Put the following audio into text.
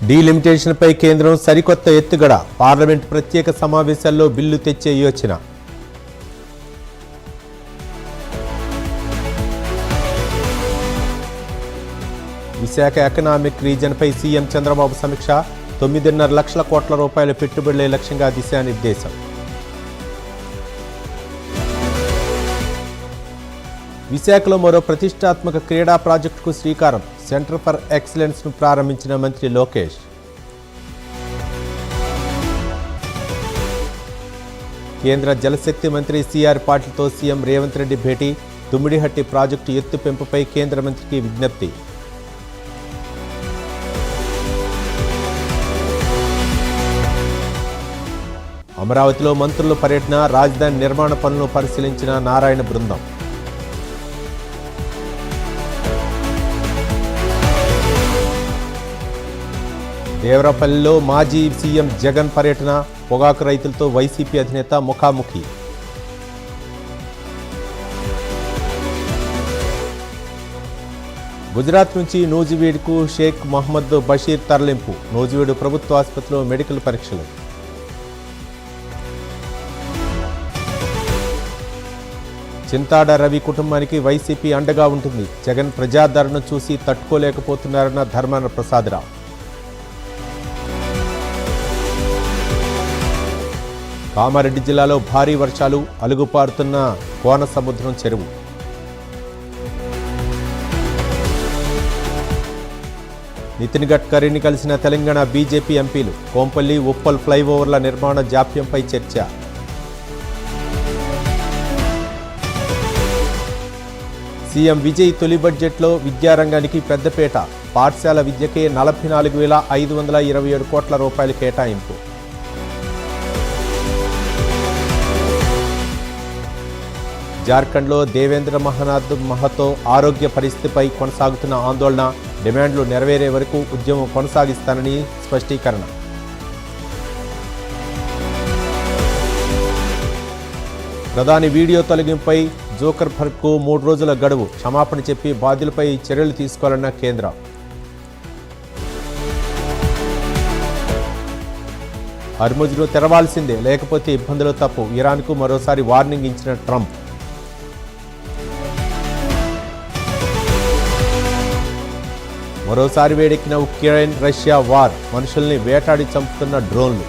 డీలిమిటేషన్పై కేంద్రం సరికొత్త ఎత్తుగడ, పార్లమెంట్ ప్రత్యేక సమావేశాల్లో బిల్లు తెచ్చే యోచన. విశాఖ ఎకనామిక్ రీజన్పై సీఎం చంద్రబాబు సమీక్ష, 9.5 లక్షల కోట్ల రూపాయల పెట్టుబడులే లక్ష్యంగా దిశానిర్దేశం. విశాఖలో మరో ప్రతిష్టాత్మక క్రీడా ప్రాజెక్టుకు శ్రీకారం, సెంటర్ ఫర్ ఎక్సలెన్స్ ను ప్రారంభించిన మంత్రి లోకేష్. కేంద్ర జలశక్తి మంత్రి సిఆర్ పాటిల్తో సీఎం రేవంత్ రెడ్డి భేటీ, తుమ్మిడిహట్టి ప్రాజెక్టు ఎత్తు పెంపుపై కేంద్ర మంత్రికి విజ్ఞప్తి. అమరావతిలో మంత్రుల పర్యటన, రాజధాని నిర్మాణ పనులను పరిశీలించిన నారాయణ బృందం. దేవరపల్లిలో మాజీ సీఎం జగన్ పర్యటన, పొగాకు రైతులతో వైసీపీ అధినేత ముఖాముఖి. గుజరాత్ నుంచి నూజివీడుకు షేక్ మహమ్మద్ బషీర్ తరలింపు, నూజివీడు ప్రభుత్వ ఆసుపత్రిలో మెడికల్ పరీక్షలు. చింతాడ రవి కుటుంబానికి వైసీపీ అండగా ఉంటుంది, జగన్ ప్రజాదరణను చూసి తట్టుకోలేకపోతున్నారన్న ధర్మాన ప్రసాదరావు. కామారెడ్డి జిల్లాలో భారీ వర్షాలు, అలుగుపారుతున్న కోనసముద్రం చెరువు. నితిన్ గడ్కరీని కలిసిన తెలంగాణ బీజేపీ ఎంపీలు, కోంపల్లి ఉప్పల్ ఫ్లైఓవర్ల నిర్మాణ జాప్యంపై చర్చ. సీఎం విజయ్ తొలి బడ్జెట్లో విద్యారంగానికి పెద్దపేట, పాఠశాల విద్యకే 44,527 కోట్ల రూపాయలు కేటాయింపు. జార్ఖండ్లో దేవేంద్ర మహతో ఆరోగ్య పరిస్థితిపై కొనసాగుతున్న ఆందోళన, డిమాండ్లు నెరవేరే వరకు ఉద్యమం కొనసాగిస్తానని స్పష్టీకరణ. ప్రధాని వీడియో తొలగింపై జోకర్బర్గ్కు 3 రోజుల గడువు, క్షమాపణ చెప్పి బాధ్యులపై చర్యలు తీసుకోవాలన్న కేంద్రం. హర్ముజ్ను తెరవాల్సిందే, లేకపోతే ఇబ్బందులు తప్పు, ఇరాన్కు మరోసారి వార్నింగ్ ఇచ్చిన ట్రంప్. మరోసారి వేడెక్కిన ఉక్రెయిన్ రష్యా వార్, మనుషుల్ని వేటాడి చంపుతున్న డ్రోన్లు.